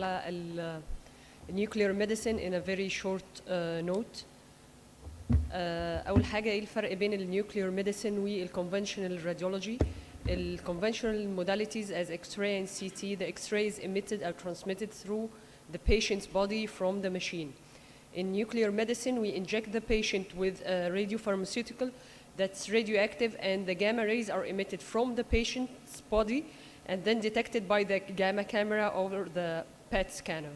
على nuclear medicine in a very short note. أول حاجة إيه الفرق بين nuclear medicine والconventional radiology. Conventional modalities as X-ray and CT, the X-ray is emitted or transmitted through the patient's body from the machine. In nuclear medicine, we inject the patient with a radiopharmaceutical that's radioactive, and the gamma rays are emitted from the patient's body and then detected by the gamma camera over the PET scanner.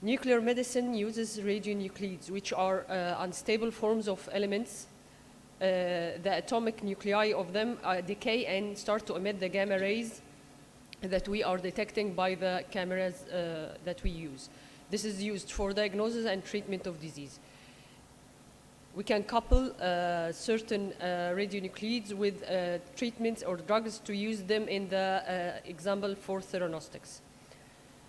Nuclear medicine uses radionuclides, which are unstable forms of elements. The atomic nuclei of them decay and start to emit the gamma rays that we are detecting by the cameras that we use. This is used for diagnosis and treatment of disease. We can couple certain radionuclides with treatments or drugs to use them in the example for theranostics.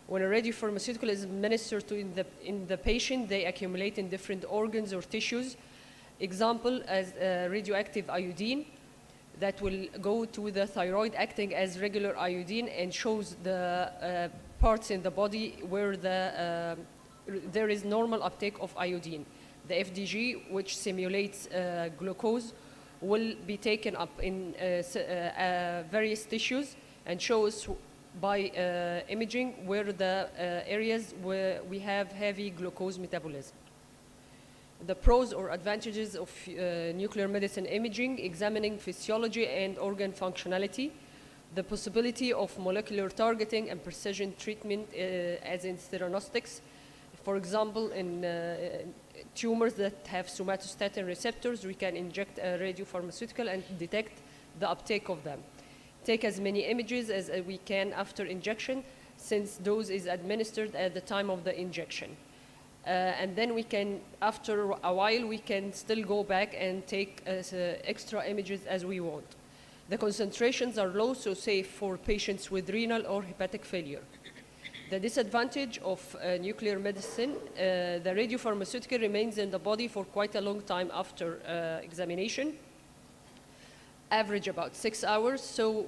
When a radiopharmaceutical is administered in the patient, they accumulate in different organs or tissues. Example as radioactive iodine that will go to the thyroid acting as regular iodine and shows the parts in the body where there is normal uptake of iodine. The FDG, which simulates glucose, will be taken up in various tissues and shows by imaging where the areas where we have heavy glucose metabolism. The pros or advantages of nuclear medicine imaging: examining physiology and organ functionality, the possibility of molecular targeting and precision treatment as in theranostics. For example, in tumors that have somatostatin receptors, we can inject a radiopharmaceutical and detect the uptake of them. Take as many images as we can after injection, since dose is administered at the time of the injection. And then we can, after a while, we can still go back and take extra images as we want. The concentrations are low, so safe for patients with renal or hepatic failure. The disadvantage of nuclear medicine, the radiopharmaceutical remains in the body for quite a long time after examination, average about 6 hours. So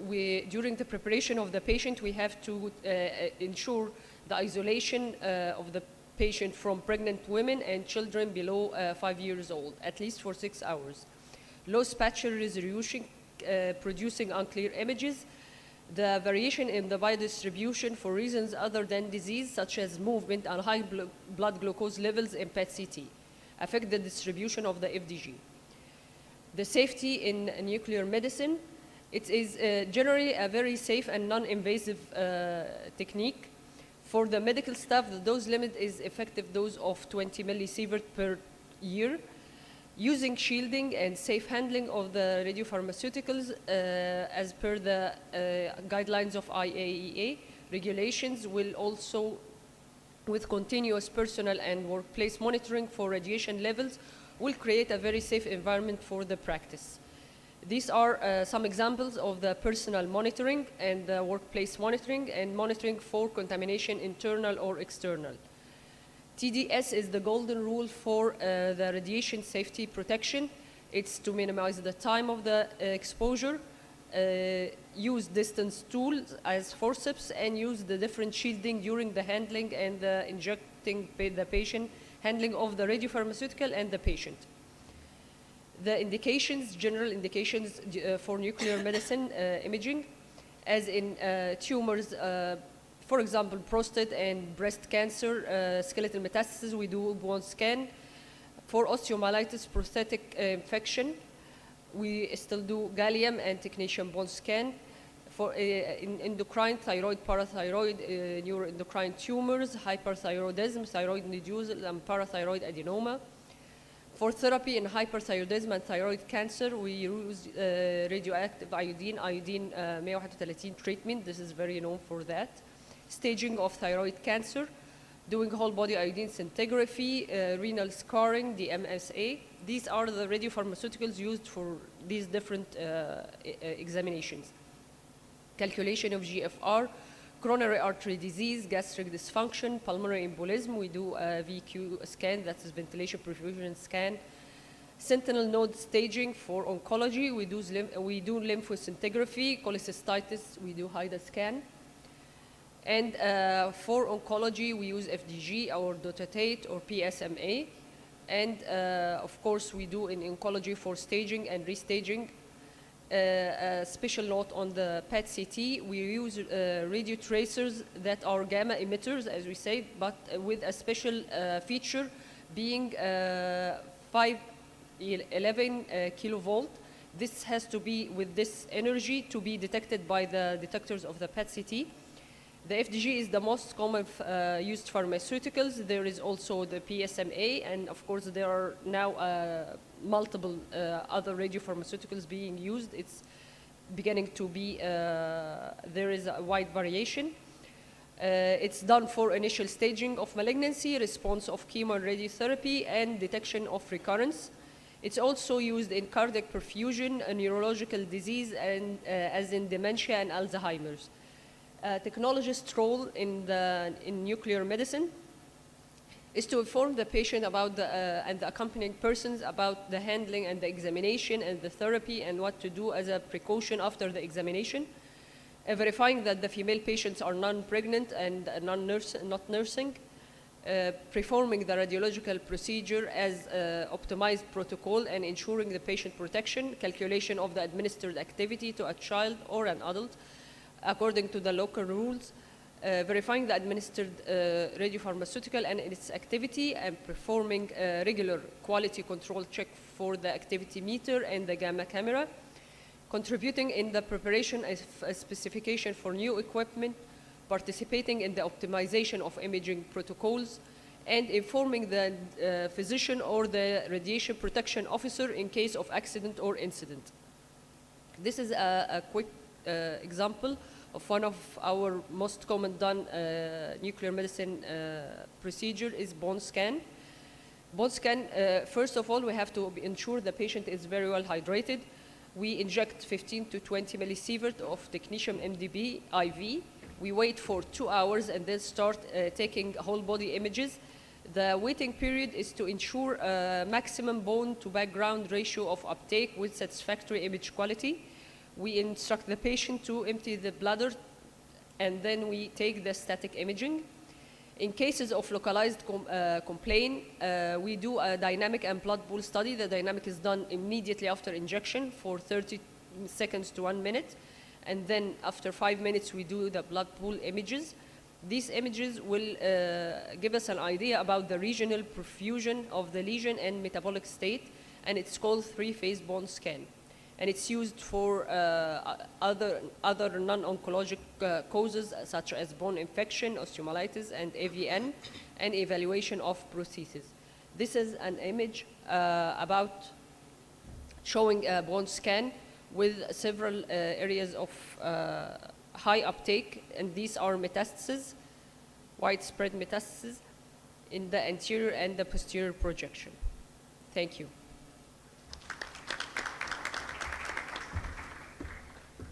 during the preparation of the patient, we have to ensure the isolation of the patient from pregnant women and children below 5 years old, at least for 6 hours. Low spatial resolution, producing unclear images. The variation in the biodistribution for reasons other than disease, such as movement and high blood glucose levels in PET-CT, affect the distribution of the FDG. The safety in nuclear medicine, it is generally a very safe and non-invasive technique. For the medical staff, the dose limit is effective dose of 20 millisievert per year. Using shielding and safe handling of the radiopharmaceuticals as per the guidelines of IAEA regulations will also, with continuous personal and workplace monitoring for radiation levels, will create a very safe environment for the practice. These are some examples of the personal monitoring and the workplace monitoring and monitoring for contamination, internal or external. TDS is the golden rule for the radiation safety protection. It's to minimize the time of the exposure, use distance tools as forceps, and use the different shielding during the handling and the injecting the patient, handling of the radiopharmaceutical and the patient. The indications, general indications for nuclear medicine imaging, as in tumors, for example, prostate and breast cancer, skeletal metastasis, we do bone scan. For osteomyelitis, prosthetic infection, we still do gallium and technetium bone scan. For in endocrine, thyroid, parathyroid, neuroendocrine tumors, hyperthyroidism, thyroid nodule, and parathyroid adenoma. For therapy in hyperthyroidism and thyroid cancer, we use radioactive iodine, MOHP treatment. This is very known for that. Staging of thyroid cancer, doing whole body iodine scintigraphy, renal scarring, the MSA. These are the radiopharmaceuticals used for these different examinations. Calculation of GFR, coronary artery disease, gastric dysfunction, pulmonary embolism. We do a VQ scan, that is ventilation perfusion scan. Sentinel node staging for oncology. We do lymphoscintigraphy. Cholecystitis, we do HIDA scan. And for oncology, we use FDG or dotatate or PSMA. And of course, we do in oncology for staging and restaging. A special note on the PET-CT, we use radio tracers that are gamma emitters, as we say, but with a special feature being 511 kilovolt. This has to be with this energy to be detected by the detectors of the PET-CT. The FDG is the most common used pharmaceuticals. There is also the PSMA, and of course there are now multiple other radiopharmaceuticals being used. It's beginning to be, there is a wide variation. It's done for initial staging of malignancy, response of chemo and radiotherapy, and detection of recurrence. It's also used in cardiac perfusion, a neurological disease, and as in dementia and Alzheimer's. Technologist's role in nuclear medicine is to inform the patient about and the accompanying persons about the handling and the examination and the therapy and what to do as a precaution after the examination. Verifying that the female patients are non-pregnant and not nursing. Performing the radiological procedure as optimized protocol and ensuring the patient protection, calculation of the administered activity to a child or an adult according to the local rules, verifying the administered radiopharmaceutical and its activity, and performing regular quality control check for the activity meter and the gamma camera, contributing in the preparation of a specification for new equipment, participating in the optimization of imaging protocols, and informing the physician or the radiation protection officer in case of accident or incident. This is a quick example of one of our most common done nuclear medicine procedure is bone scan. Bone scan, first of all, we have to ensure the patient is very well hydrated. We inject 15 to 20 millisievert of technetium MDB IV. We wait for 2 hours and then start taking whole body images. The waiting period is to ensure a maximum bone to background ratio of uptake with satisfactory image quality. We instruct the patient to empty the bladder, and then we take the static imaging. In cases of localized complaint, we do a dynamic and blood pool study. The dynamic is done immediately after injection for 30 seconds to 1 minute. And then after 5 minutes, we do the blood pool images. These images will give us an idea about the regional perfusion of the lesion and metabolic state, and it's called 3-phase bone scan. And it's used for other non-oncologic causes such as bone infection, osteomyelitis, and AVN, and evaluation of prosthesis. This is an image about showing a bone scan with several areas of high uptake, and these are metastases, widespread metastases in the anterior and the posterior projection. Thank you.